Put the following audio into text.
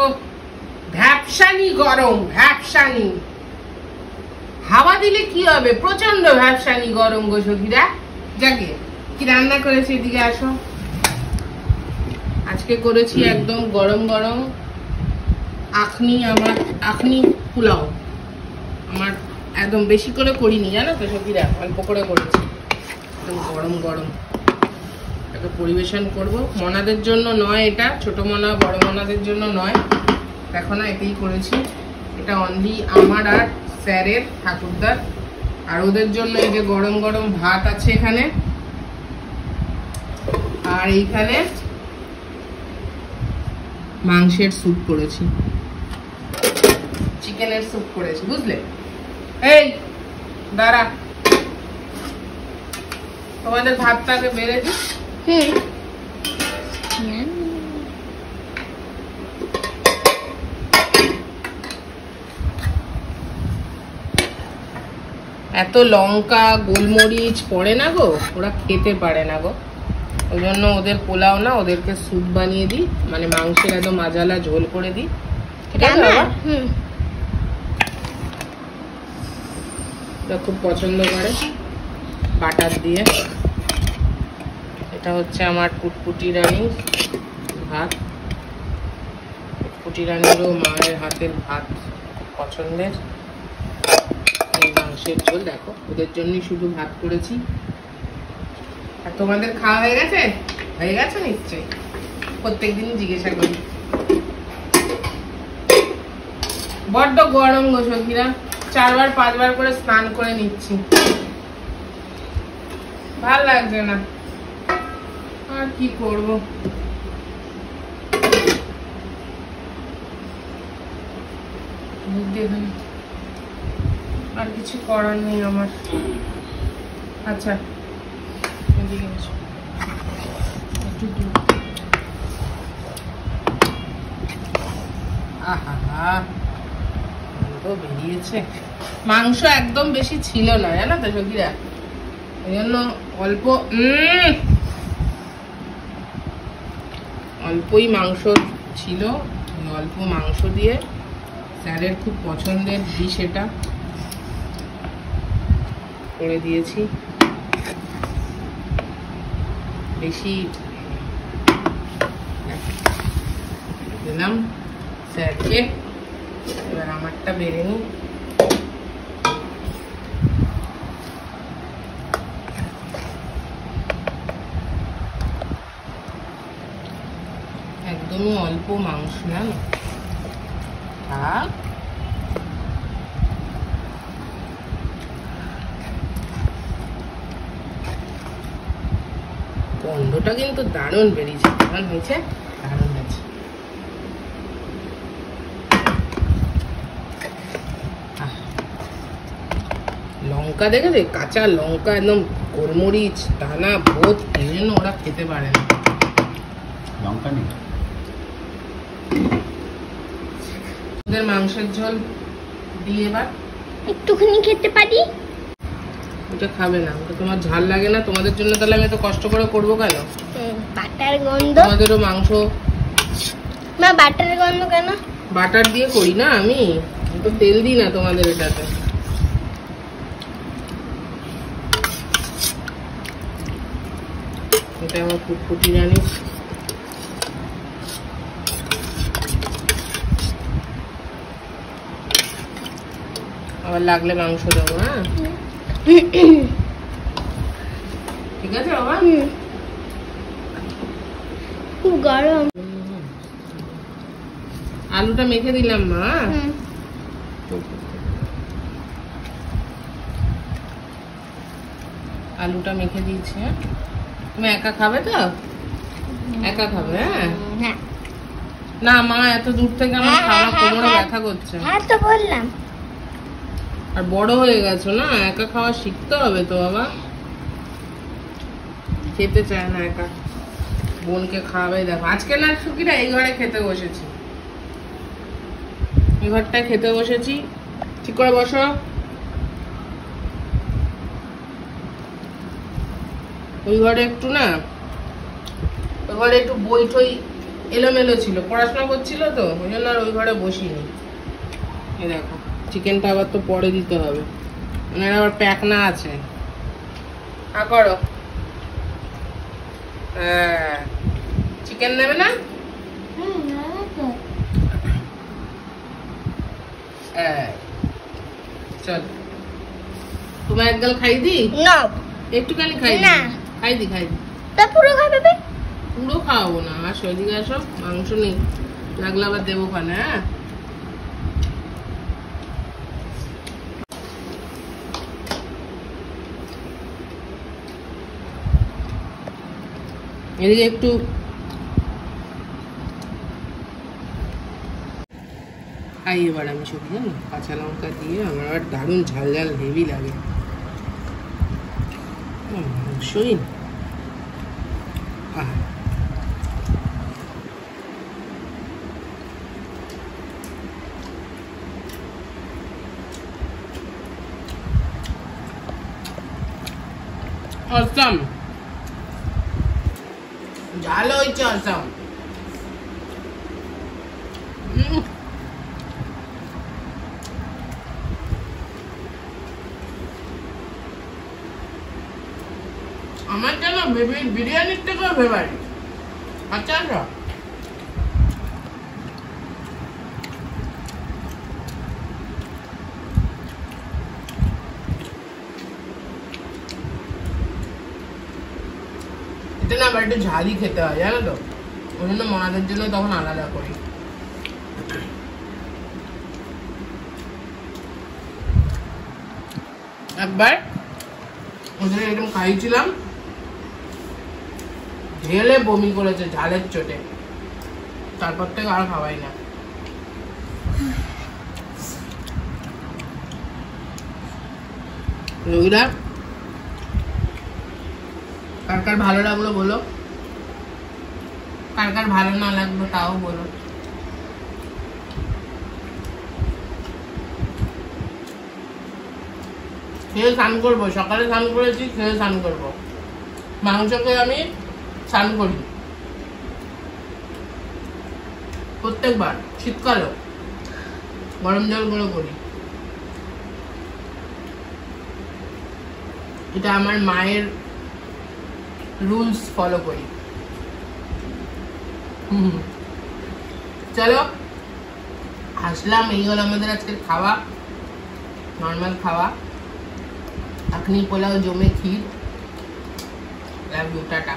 ও ভ্যাপসানি গরম, ভ্যাপসানি। হাওয়া দিলে কি হবে, প্রচন্ড ভ্যাপসানি গরম গো সখীরা। জাগে কি রান্না করেছি, এদিকে আসো। আজকে করেছি একদম গরম গরম আখনি, আমার আখনি পোলাও। আমার একদম বেশি করে করিনি জানো তো সখীরা, অল্প করে করেছি, একদম গরম গরম। এটা পরিবেশন করব, মনাদের জন্য নয়, এটা ছোট মনা বড় মনাদের জন্য নয়, দেখো না এটাই করেছি। এটা অনলি আমার আর স্যারের, ঠাকুরদার, আর ওদের জন্য এই যে গরম গরম ভাত আছে এখানে, আর এইখানে মাংসের স্যুপ করেছি, চিকেনের স্যুপ করেছি, বুঝলে। এই দাঁড়া, তোমাদের ভাতটাকে বেড়ে দিই। এত লঙ্কা গোলমরিচ পড়ে না গো, ওরা খেতে পারে না গো, ওই জন্য ওদের পোলাও না, ওদেরকে স্যুপ বানিয়ে দিই, মানে মাংসের একদম মাজালা ঝোল করে দিই, ঠিক আছে বাবা? ওরা খুব পছন্দ করে বাটার দিয়ে। এটা হচ্ছে আমার পুটপুটি রানী ভাত। পুটপুটি রানীরও মায়ের হাতের ভাত পছন্দের। এই মাংসের ঝোল দেখো, ওদের জন্যই শুধু ভাত করেছি। আর তোমাদের খাওয়া হয়ে গেছে? হয়ে গেছে নিশ্চয়ই, প্রত্যেকদিনই জিজ্ঞাসা করি। বড্ড গরম গো সখীরা, 4 বার 5 বার করে স্নান করে নিচ্ছি, ভাল লাগছে না, আর কি করবো। আর কিছু করার নেই আমার। আচ্ছা বেরিয়েছে। মাংস একদম বেশি ছিল না জানো তো সখীরা, এই জন্য অল্পই মাংস ছিল, অল্প মাংস দিয়ে স্যারের খুব পছন্দের ডিশ এটা করে দিয়েছি। বেশি দিলাম স্যারকে, এবার আমারটা বেড়ে নিই। একদমই অল্প মাংস না, থাক। গন্ধটা কিন্তু দারুণ বেরিয়েছে, কেমন হয়েছে? দারুণ হয়েছে। লঙ্কা দেখে দে, কাঁচা লঙ্কা একদম গোলমরিচ দানা ভোট, এই জন্য ওরা খেতে পারে না। লঙ্কা নেই ওদের মাংসের ঝোল দিয়ে, এবার একটুখানি খেতে পারি। ওটা খাবে না, ওটা তোমার ঝাল লাগে না, তোমাদের জন্য তাহলে আমি এত কষ্ট করে করবো কেন? বাটার গন্ধ, তোমাদেরও মাংস। মা বাটার গন্ধ কেন? বাটার দিয়ে করি না আমি, তো তেল দিই না তোমাদের এটাতে। এটা আমার ফুটফুটি রানী। আবার লাগলে মাংস দেবো, হ্যাঁ ঠিক আছে বাবা। খুব গরম। আলুটা মেখে দিলাম মা, আলুটা মেখে দিয়েছি। তুমি একা খাবে তো? একা খাবে? হ্যাঁ না মা, এত দূর থেকে আমার খাওয়া কোমরে ব্যথা করছে। হ্যাঁ তো বললাম। আর বড় হয়ে গেছো না, একা খাওয়া শিখতে হবে তো বাবা। খেতে চায় না একা, বোনকে খাওয়াবে। দেখো আজকে না সুকিরা এই ঘরে খেতে বসেছি, এই ঘরটায় খেতে বসেছি। ঠিক করে বসো। ওই ঘরে একটু না, ওই ঘরে একটু বই টই এলোমেলো ছিল, পড়াশোনা করছিল তো ওই জন্য আর ওই ঘরে বসিনি। এই দেখো চিকেনটা আবার তো পরে দিতে হবে, মানে আবার প্যাক না আছে। করো, হ্যাঁ চিকেন নেবে না? চল তোমার এক গাল খাই দি, একটুখানি খাই দি, খাই দি খাই দি। তা পুরো খাবে? পুরো খাওয়াবো না, আসো এদিকে আসো, মাংস নেই, লাগলে আবার দেবো খানে। হ্যাঁ এদিকে একটু খাই এবার আমি সব, জানো কাঁচা লঙ্কা দিয়ে আমার আবার দারুণ ঝাল ঝাল হেভি লাগে। মাংসই অসম, ঝাল হয়েছে অসম। আমার যেন বিরিয়ানির থেকেও ফেভারিট। আচ্ছা আচ্ছা এটা না আবার একটু ঝালই খেতে হয় জানো তো, ওই জন্য মাদের জন্য তখন আলাদা করি। একবার ওদের এরকম খাইছিলাম, ঢেলে বমি করেছে ঝালের চোটে, তারপর থেকে আর খাওয়াই না। রবিরা কার কার ভালো লাগলো বলো, কার কার ভালো না লাগলো তাও বলো। খেয়ে স্নান করবো, সকালে স্নান করেছি, খেয়ে স্নান করবো। মাংসকে আমি স্নান করি প্রত্যেকবার, শীতকালও গরম জল করে করি। এটা আমার মায়ের রুলস ফলো করি। চলো আসলাম, এই হলো আমাদের আজকের খাওয়া, নর্মাল খাওয়া, আখনি পোলাও জমে ক্ষীর। Love you, tata.